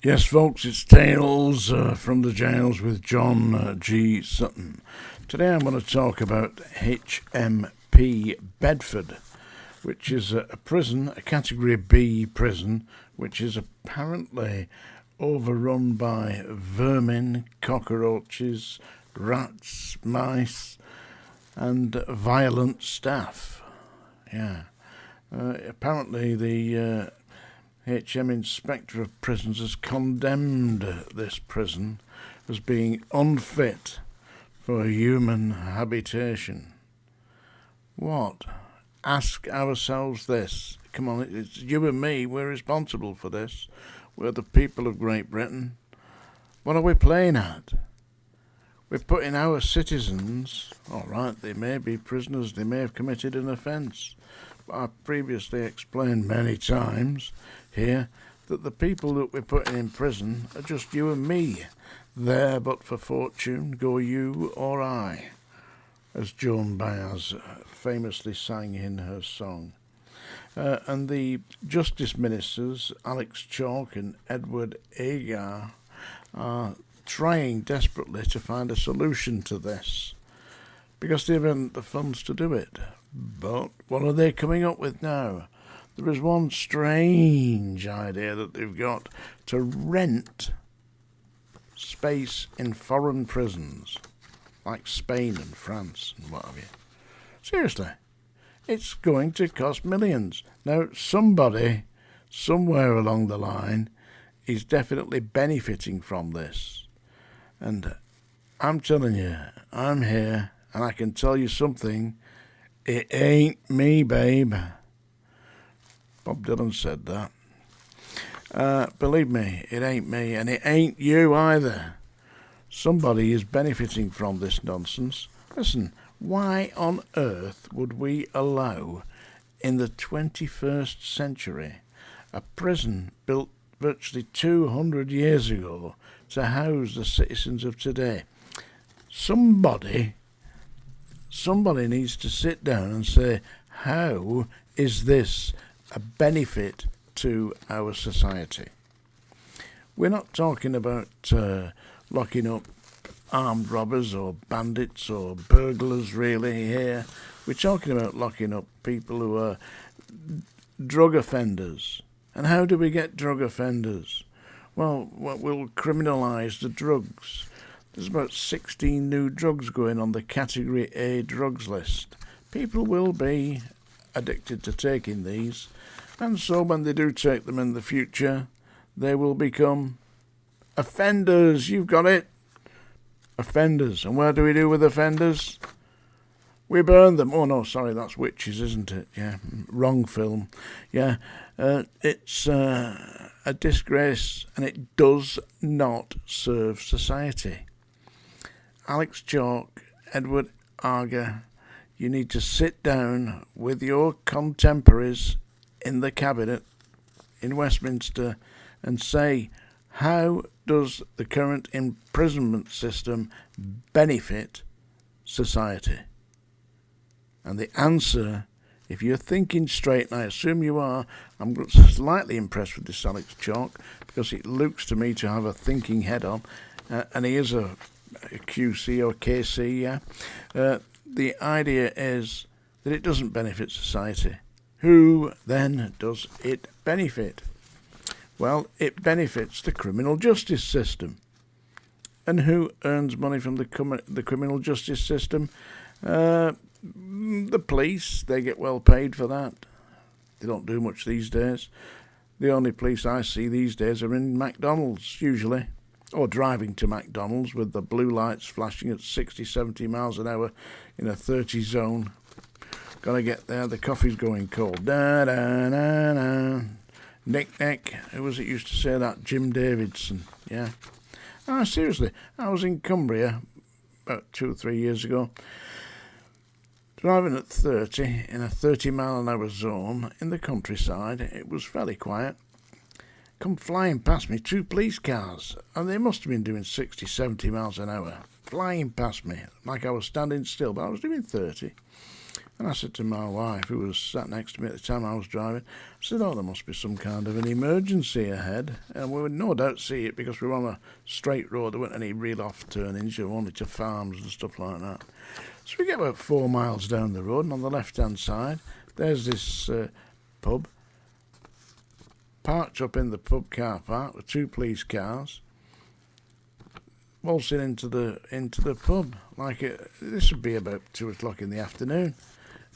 Yes, folks, it's Tales from the Jails with John G. Sutton. Today I'm going to talk about HMP Bedford, which is a prison, a Category B prison, which is apparently overrun by vermin, cockroaches, rats, mice, and violent staff. Yeah. Apparently the HM Inspector of Prisons has condemned this prison as being unfit for human habitation. What? Ask ourselves this. Come on, it's you and me, we're responsible for this. We're the people of Great Britain. What are we playing at? We're putting our citizens, all right, they may be prisoners, they may have committed an offence. But I've previously explained many times here that the people that we're putting in prison are just you and me. There but for fortune go you or I, as Joan Baez famously sang in her song. And the Justice Ministers, Alex Chalk and Edward Agar, are trying desperately to find a solution to this, because they haven't the funds to do it. But what are they coming up with now? There is one strange idea that they've got to rent space in foreign prisons, like Spain and France and what have you. Seriously, it's going to cost millions. Now, somebody, somewhere along the line, is definitely benefiting from this. And I'm telling you, I'm here, and I can tell you something. It ain't me, babe. Bob Dylan said that. Believe me, it ain't me, and it ain't you either. Somebody is benefiting from this nonsense. Listen, why on earth would we allow, in the 21st century, a prison built virtually 200 years ago to house the citizens of today? Somebody needs to sit down and say, how is this a benefit to our society? We're not talking about locking up armed robbers or bandits or burglars really here. We're talking about locking up people who are drug offenders. And how do we get drug offenders? Well, we'll criminalise the drugs. There's about 16 new drugs going on the Category A drugs list. People will be addicted to taking these, and so when they do take them in the future, they will become offenders. You've got it. Offenders. And what do we do with offenders? We burn them. Oh no, sorry, that's witches, isn't it? Yeah, wrong film. Yeah, it's a disgrace, and it does not serve society. Alex Chalk, Edward Agar, you need to sit down with your contemporaries in the cabinet in Westminster and say, how does the current imprisonment system benefit society? And the answer, if you're thinking straight, and I assume you are, I'm slightly impressed with this Alex Chalk, because it looks to me to have a thinking head on, and he is a QC or KC, yeah. The idea is that it doesn't benefit society. Who then does it benefit? Well, it benefits the criminal justice system. And who earns money from the criminal justice system? The police. They get well paid for that. They don't do much these days. The only police I see these days are in McDonald's, usually, or driving to McDonald's with the blue lights flashing at 60, 70 miles an hour in a 30 zone. Got to get there, the coffee's going cold. Da da da da. Nick Neck, who was it used to say that? Jim Davidson, yeah. Seriously, I was in Cumbria about 2 or 3 years ago, driving at 30 in a 30-mile-an-hour zone in the countryside. It was fairly quiet. Come flying past me 2 police cars, and they must have been doing 60, 70 miles an hour, flying past me like I was standing still, but I was doing 30. And I said to my wife, who was sat next to me at the time I was driving, I said, oh, there must be some kind of an emergency ahead. And we would no doubt see it because we were on a straight road. There weren't any real off-turnings, only to farms and stuff like that. So we get about 4 miles down the road, and on the left-hand side, there's this pub, parked up in the pub car park with 2 police cars, waltzing into the pub this would be about 2 o'clock in the afternoon.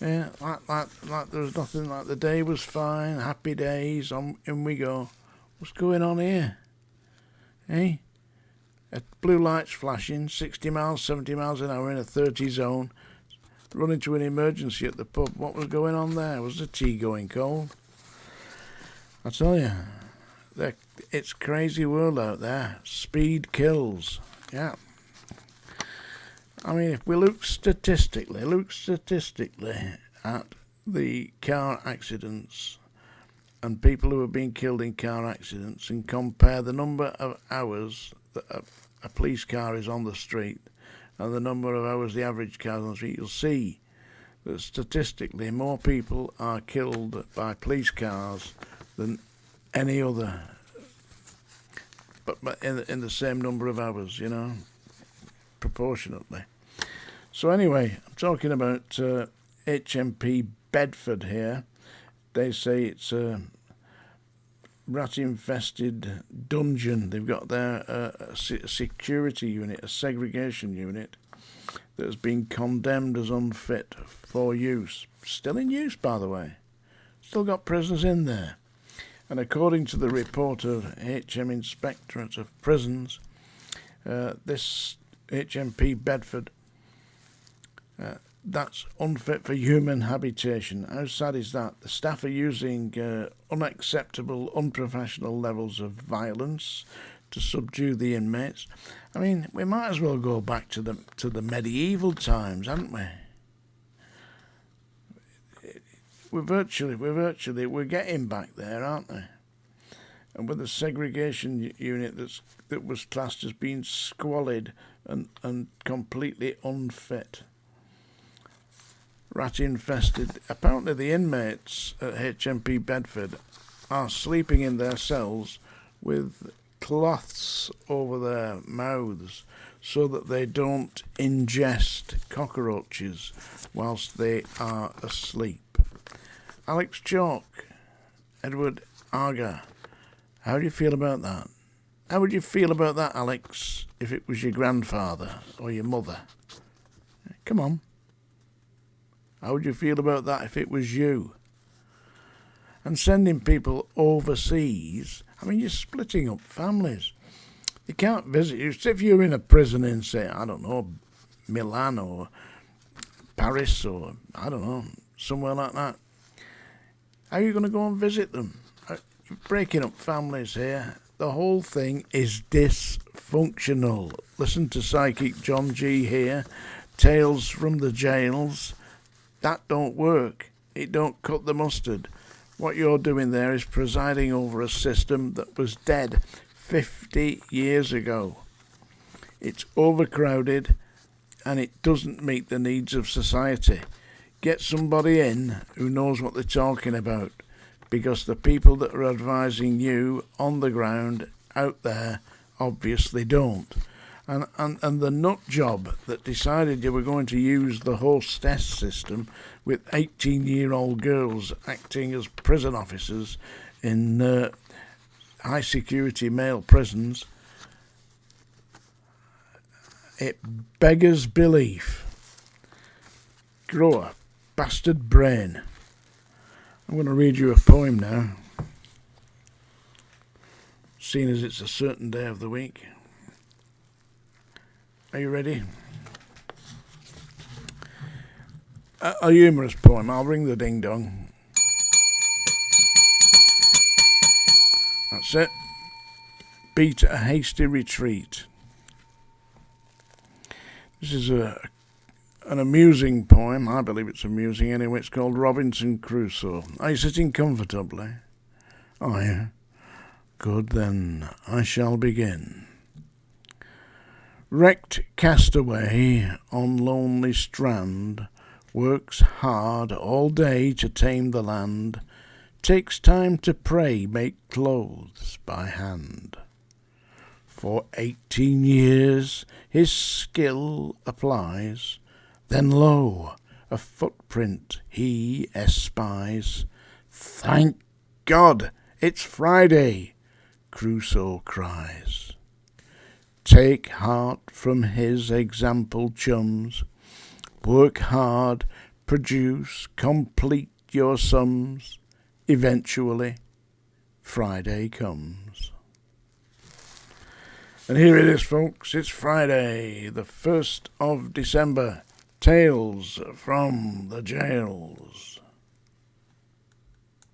Yeah, like there was nothing, like the day was fine, happy days, in we go. What's going on here? Eh? Blue lights flashing, 60 miles, 70 miles an hour in a 30 zone, running to an emergency at the pub. What was going on there? Was the tea going cold? I tell you, it's crazy world out there. Speed kills. Yeah. I mean, if we look statistically at the car accidents and people who have been killed in car accidents and compare the number of hours that a police car is on the street and the number of hours the average car is on the street, you'll see that statistically more people are killed by police cars than any other, but in the same number of hours, proportionately. So anyway, I'm talking about HMP Bedford here. They say it's a rat-infested dungeon. They've got there a security unit, a segregation unit, that has been condemned as unfit for use. Still in use, by the way. Still got prisoners in there. And according to the report of HM Inspectorate of Prisons, this HMP Bedford, that's unfit for human habitation. How sad is that? The staff are using unacceptable, unprofessional levels of violence to subdue the inmates. I mean, we might as well go back to the medieval times, hadn't we? We're getting back there, aren't we? And with a segregation unit that was classed as being squalid and completely unfit. Rat-infested. Apparently the inmates at HMP Bedford are sleeping in their cells with cloths over their mouths so that they don't ingest cockroaches whilst they are asleep. Alex Chalk, Edward Arga, how do you feel about that? How would you feel about that, Alex, if it was your grandfather or your mother? Come on. How would you feel about that if it was you? And sending people overseas, I mean, you're splitting up families. You can't visit you. If you're in a prison in, say, I don't know, Milan or Paris or, I don't know, somewhere like that, how are you going to go and visit them? You're breaking up families here. The whole thing is dysfunctional. Listen to Psychic John G here. Tales from the jails. That don't work. It don't cut the mustard. What you're doing there is presiding over a system that was dead 50 years ago. It's overcrowded and it doesn't meet the needs of society. Get somebody in who knows what they're talking about, because the people that are advising you on the ground out there obviously don't. And the nut job that decided you were going to use the hostess system with 18-year-old girls acting as prison officers in high-security male prisons, it beggars belief. Grow a bastard brain. I'm going to read you a poem now, seeing as it's a certain day of the week. Are you ready? A humorous poem. I'll ring the ding-dong. That's it. Beat a hasty retreat. This is an amusing poem. I believe it's amusing anyway. It's called Robinson Crusoe. Are you sitting comfortably? Oh, yeah. Good, then I shall begin. Wrecked castaway on lonely strand, works hard all day to tame the land, takes time to pray, make clothes by hand. For 18 years his skill applies, then lo, a footprint he espies. Thank God, it's Friday, Crusoe cries. Take heart from his example, chums. Work hard, produce, complete your sums. Eventually, Friday comes. And here it is, folks. It's Friday, the 1st of December. Tales from the jails.